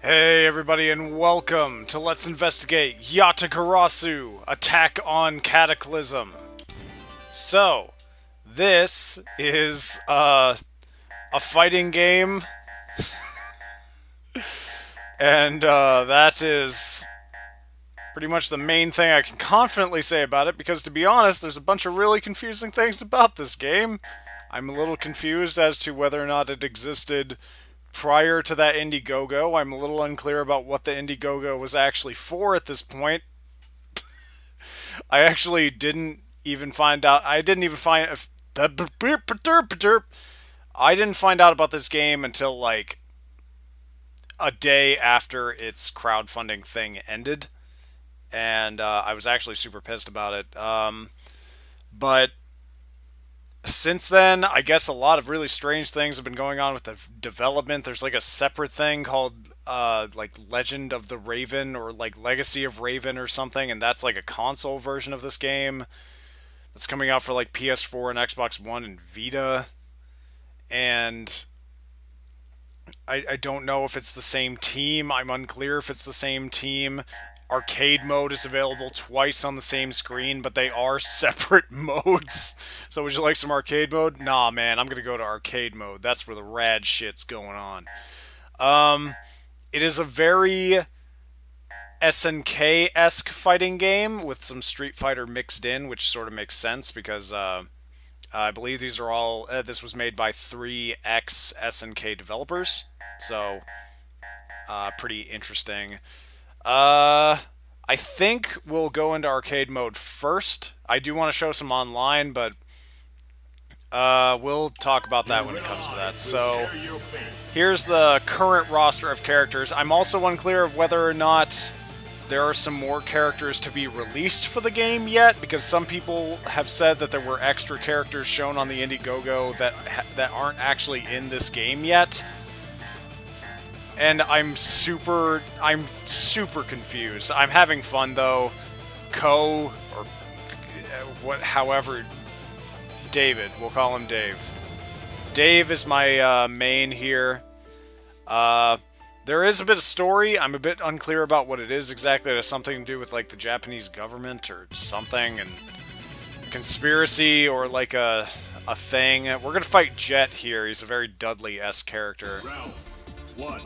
Hey everybody and welcome to Let's Investigate Yatagarasu, Attack on Cataclysm. So, this is a fighting game, and that is pretty much the main thing I can confidently say about it, because to be honest, there's a bunch of really confusing things about this game. I'm a little confused as to whether or not it existed prior to that Indiegogo. I'm a little unclear about what the Indiegogo was actually for at this point. I actually didn't even find out. I didn't find out about this game until like a day after its crowdfunding thing ended, and I was actually super pissed about it. But since then, I guess a lot of really strange things have been going on with the development. There's like a separate thing called like Legend of the Raven, or like Legacy of Raven or something, and that's like a console version of this game that's coming out for like PS4 and Xbox One and Vita. And I don't know if it's the same team. I'm unclear if it's the same team. Arcade mode is available twice on the same screen, but they are separate modes. So would you like some arcade mode? Nah, man, I'm gonna go to arcade mode. That's where the rad shit's going on. It is a very SNK-esque fighting game with some Street Fighter mixed in, which sort of makes sense because I believe these are all. This was made by 3 ex-SNK developers, so pretty interesting. I think we'll go into arcade mode first. I do want to show some online, but we'll talk about that when it comes to that. So, here's the current roster of characters. I'm also unclear of whether or not there are some more characters to be released for the game yet, because some people have said that there were extra characters shown on the Indiegogo that aren't actually in this game yet. And I'm super confused. I'm having fun though. However, David, we'll call him Dave. Dave is my main here. There is a bit of story. I'm a bit unclear about what it is exactly. It has something to do with like the Japanese government or something, and conspiracy, or like a thing. We're gonna fight Jet here. He's a very Dudley-esque character. Round 1.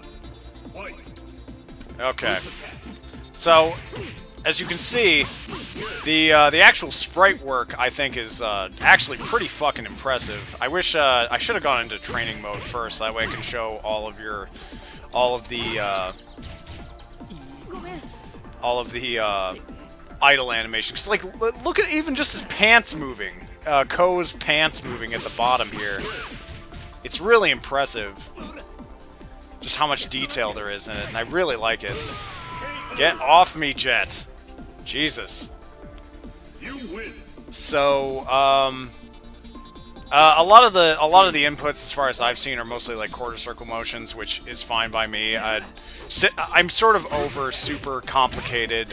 Okay, so as you can see, the actual sprite work I think is actually pretty fucking impressive. I wish I should have gone into training mode first. That way I can show all of the idle animation. Cause like look at even just his pants moving. Ko's pants moving at the bottom here. It's really impressive. Just how much detail there is in it, and I really like it. Get off me, Jet! Jesus. You win. So, a lot of the inputs, as far as I've seen, are mostly like quarter circle motions, which is fine by me. I'm sort of over super complicated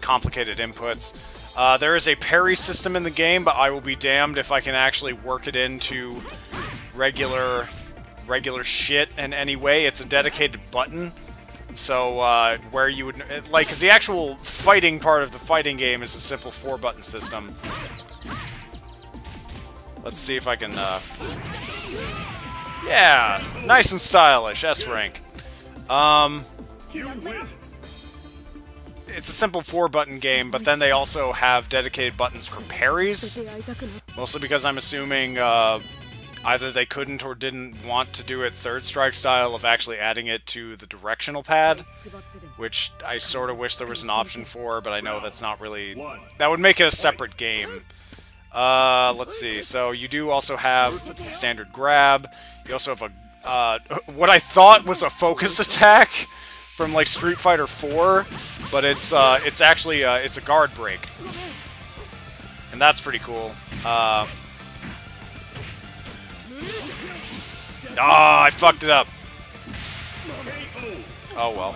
inputs. There is a parry system in the game, but I will be damned if I can actually work it into regular shit in any way. It's a dedicated button, so where you would like, because the actual fighting part of the fighting game is a simple 4-button system. Let's see if I can yeah, nice and stylish. S rank. It's a simple 4-button game, but then they also have dedicated buttons for parries, mostly because I'm assuming either they couldn't or didn't want to do it Third Strike style of actually adding it to the directional pad, which I sort of wish there was an option for, but I know that's not really... That would make it a separate game. Let's see. So you do also have standard grab. You also have a what I thought was a focus attack from like Street Fighter 4, but it's actually it's a guard break, and that's pretty cool. Ah, I fucked it up. Oh well.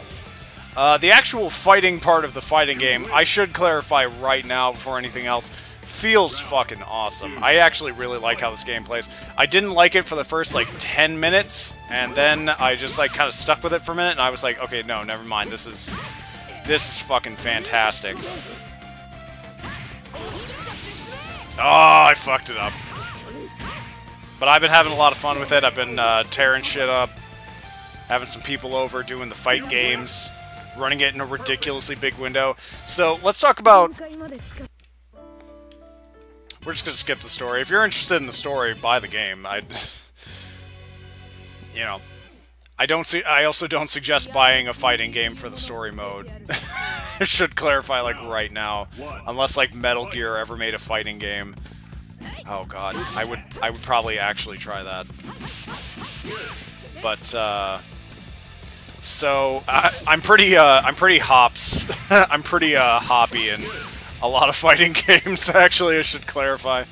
The actual fighting part of the fighting game, I should clarify right now before anything else, feels fucking awesome. I actually really like how this game plays. I didn't like it for the first, like, 10 minutes, and then I just, like, kind of stuck with it for a minute, and I was like, okay, no, never mind. This is fucking fantastic. Oh, I fucked it up. But I've been having a lot of fun with it. I've been tearing shit up, having some people over, doing the fight games, running it in a ridiculously big window. So, let's talk about... We're just gonna skip the story. If you're interested in the story, buy the game. You know, I also don't suggest buying a fighting game for the story mode. I should clarify, like, right now. Unless, like, Metal Gear ever made a fighting game. Oh god, I would probably actually try that. But, so, I'm pretty hops. I'm pretty, hoppy in a lot of fighting games, actually, I should clarify.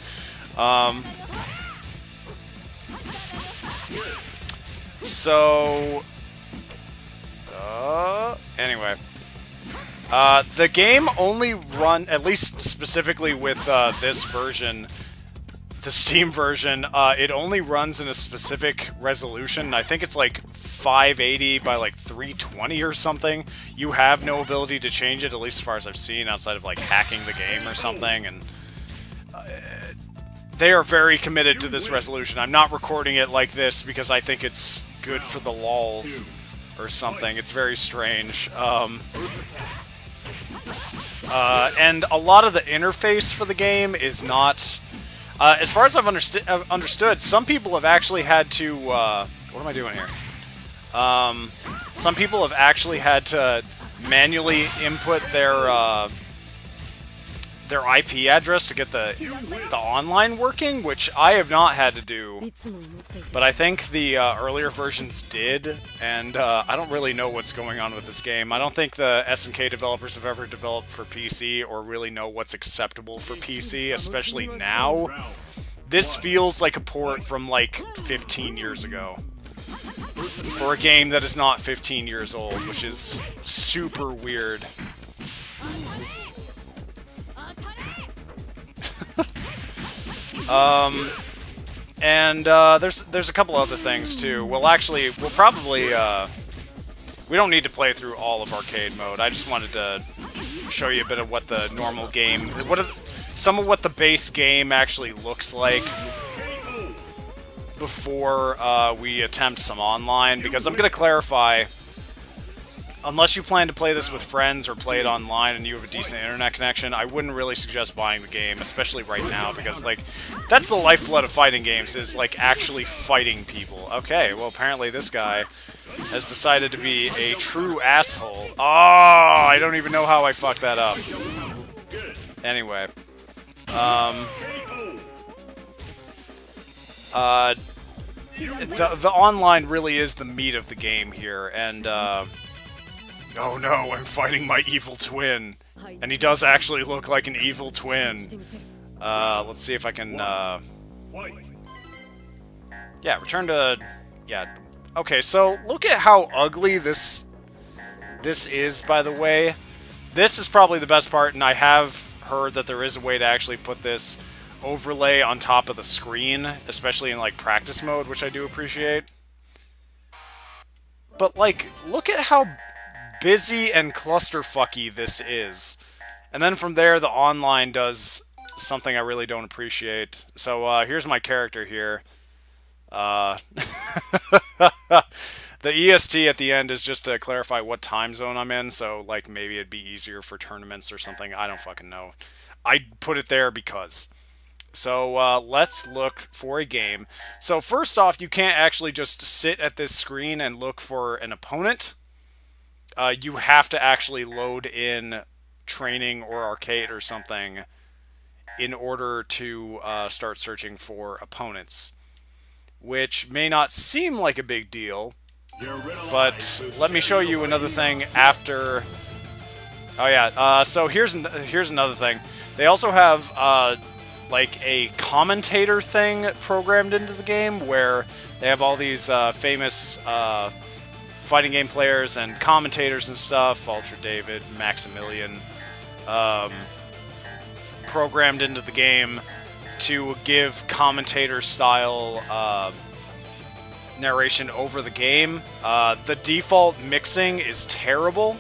So, anyway. The game only at least specifically with, this version, the Steam version, it only runs in a specific resolution. I think it's like 580 by like 320 or something. You have no ability to change it, at least as far as I've seen, outside of like hacking the game or something, and they are very committed to this resolution. I'm not recording it like this because I think it's good for the lols or something. It's very strange. And a lot of the interface for the game is not... as far as I've understood, some people have actually had to... what am I doing here? Some people have actually had to manually input their IP address to get the online working, which I have not had to do. But I think the earlier versions did, and I don't really know what's going on with this game. I don't think the SNK developers have ever developed for PC or really know what's acceptable for PC, especially now. This feels like a port from like 15 years ago. For a game that is not 15 years old, which is super weird. And there's a couple other things too. We'll probably we don't need to play through all of arcade mode. I just wanted to show you a bit of what the normal game, some of what the base game actually looks like before we attempt some online, because I'm going to clarify, unless you plan to play this with friends or play it online and you have a decent internet connection, I wouldn't really suggest buying the game, especially right now, because, like, that's the lifeblood of fighting games, is, like, actually fighting people. Okay, well, apparently this guy has decided to be a true asshole. Oh, I don't even know how I fucked that up. Anyway. The online really is the meat of the game here, and, oh no, I'm fighting my evil twin. And he does actually look like an evil twin. Let's see if I can, yeah, return to... Yeah. Okay, so look at how ugly this is, by the way. This is probably the best part, and I have heard that there is a way to actually put this overlay on top of the screen, especially in, like, practice mode, which I do appreciate. But, like, look at how busy and clusterfucky this is. And then from there, the online does something I really don't appreciate. So, here's my character here. The EST at the end is just to clarify what time zone I'm in, so, like, maybe it'd be easier for tournaments or something. I don't fucking know. I put it there because... So, let's look for a game. So, first off, you can't actually just sit at this screen and look for an opponent. You have to actually load in training or arcade or something in order to start searching for opponents. Which may not seem like a big deal, but let me show you another thing after... Oh yeah, so here's another thing. They also have... like a commentator thing programmed into the game where they have all these famous fighting game players and commentators and stuff. Ultra David, Maximilian, programmed into the game to give commentator-style narration over the game. The default mixing is terrible.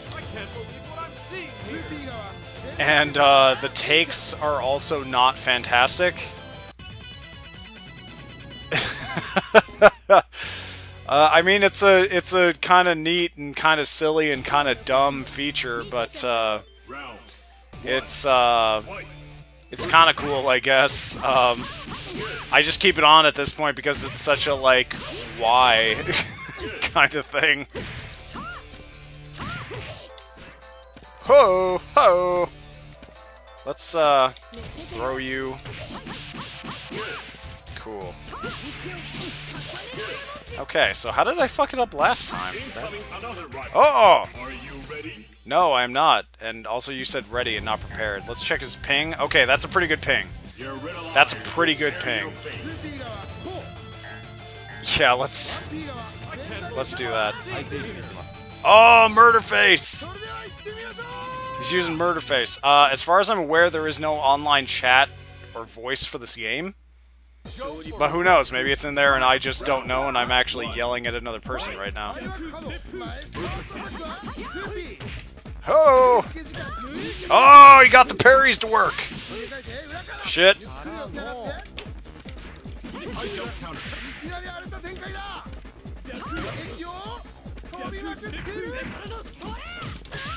And the takes are also not fantastic. I mean, it's a kind of neat and kind of silly and kind of dumb feature, but it's kind of cool, I guess. I just keep it on at this point because it's such a, like, why kind of thing. Ho! Ho! Let's throw you. Cool. Okay, so how did I fuck it up last time? Oh! No, I am not. And also you said ready and not prepared. Let's check his ping. Okay, that's a pretty good ping. That's a pretty good ping. Yeah, let's do that. Oh, Murderface! He's using Murderface. As far as I'm aware, there is no online chat or voice for this game. But who knows? Maybe it's in there and I just don't know and I'm actually yelling at another person right now. Oh! Oh, he got the parries to work! Shit.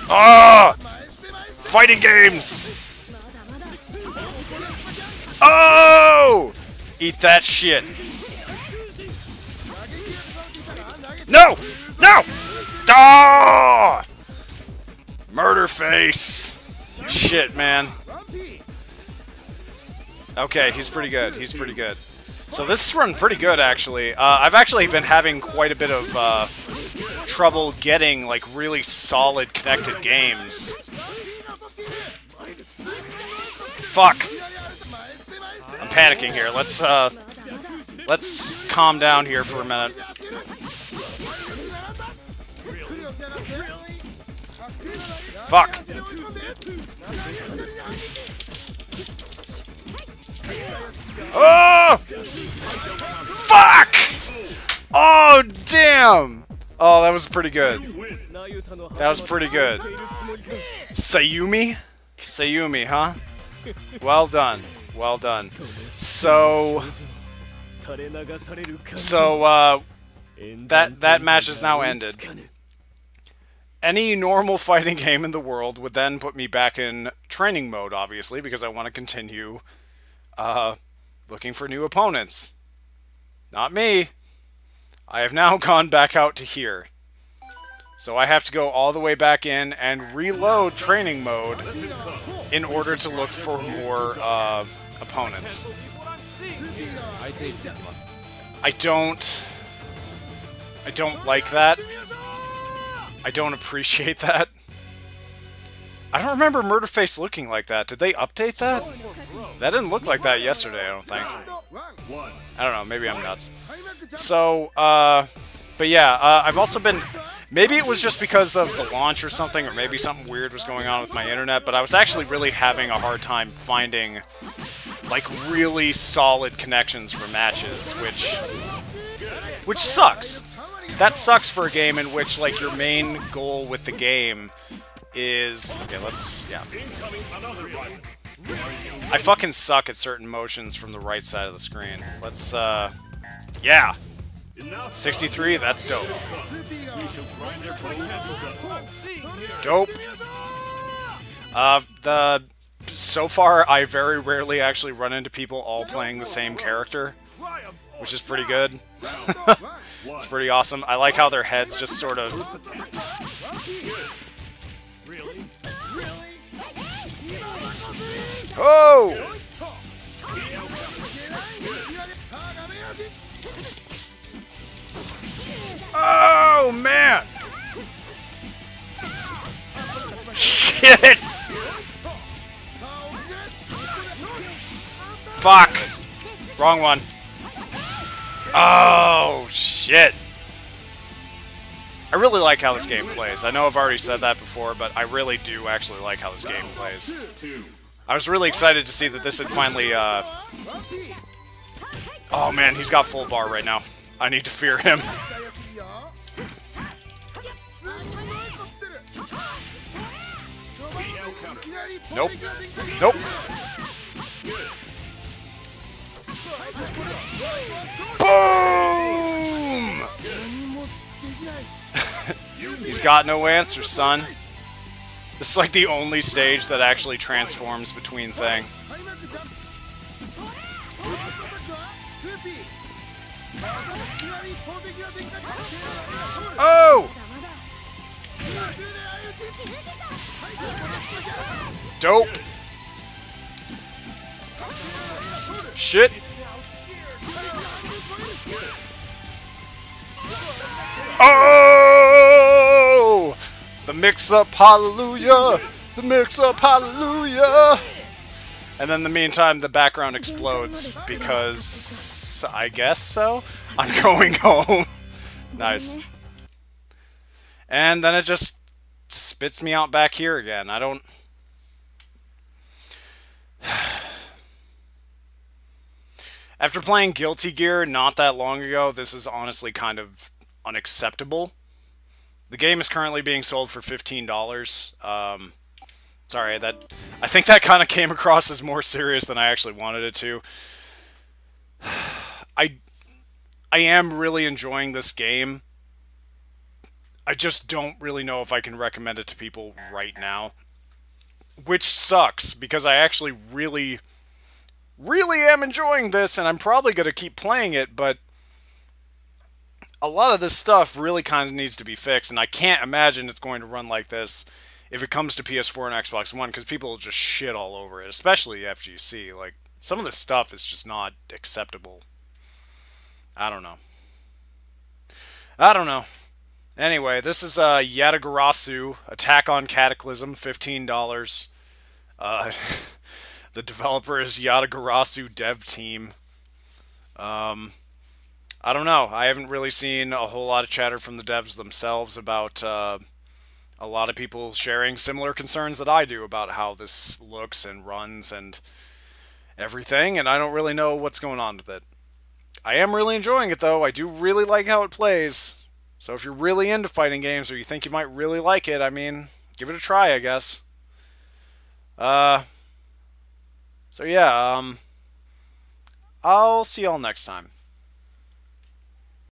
Ah! Fighting games! Oh! Eat that shit. No! No! Oh! Murderface! Shit, man. Okay, he's pretty good. He's pretty good. So this is running pretty good, actually. I've actually been having quite a bit of trouble getting, like, really solid connected games. Fuck! I'm panicking here. Let's calm down here for a minute. Fuck! Oh! Fuck! Oh, damn! Oh, that was pretty good. That was pretty good. Sayumi? Sayumi, huh? Well done. Well done. So that match is now ended. Any normal fighting game in the world would then put me back in training mode, obviously, because I want to continue looking for new opponents. Not me. I have now gone back out to here. So I have to go all the way back in and reload training mode in order to look for more opponents. I don't like that. I don't appreciate that. I don't remember Murderface looking like that. Did they update that? That didn't look like that yesterday, I don't think. I don't know, maybe I'm nuts. So, but yeah, I've also been... Maybe it was just because of the launch or something, or maybe something weird was going on with my internet, but I was actually really having a hard time finding, like, really solid connections for matches, which sucks. That sucks for a game in which, like, your main goal with the game is... Okay, let's... Yeah. I fucking suck at certain motions from the right side of the screen. Let's, yeah! 63, that's dope. Dope. So far, I very rarely actually run into people all playing the same character, which is pretty good. It's pretty awesome. I like how their heads just sort of... Oh! Oh, man! Shit! Fuck! Wrong one. Oh, shit. I really like how this game plays. I know I've already said that before, but I really do actually like how this game plays. I was really excited to see that this had finally, oh man, he's got full bar right now. I need to fear him. Nope. Nope. Boom! He's got no answer, son. This is like the only stage that actually transforms between thing. Oh! Dope. Shit. Oh! The mix-up, hallelujah! The mix-up, hallelujah! And then in the meantime, the background explodes because I guess so. I'm going home. Nice. And then it just spits me out back here again. I don't... After playing Guilty Gear not that long ago, this is honestly kind of unacceptable. The game is currently being sold for $15. Sorry, I think that kind of came across as more serious than I actually wanted it to. I am really enjoying this game. I just don't really know if I can recommend it to people right now. Which sucks, because I actually really am enjoying this, and I'm probably going to keep playing it, but a lot of this stuff really kind of needs to be fixed, and I can't imagine it's going to run like this if it comes to PS4 and Xbox One, because people will just shit all over it, especially the FGC. Like, some of this stuff is just not acceptable. I don't know. Anyway, this is Yatagarasu, Attack on Cataclysm, $15. The developer is Yatagarasu Dev Team. I don't know. I haven't really seen a whole lot of chatter from the devs themselves about a lot of people sharing similar concerns that I do about how this looks and runs and everything, and I don't really know what's going on with it. I am really enjoying it, though. I do really like how it plays. So if you're really into fighting games or you think you might really like it, I mean, give it a try, I guess. So yeah, I'll see y'all next time.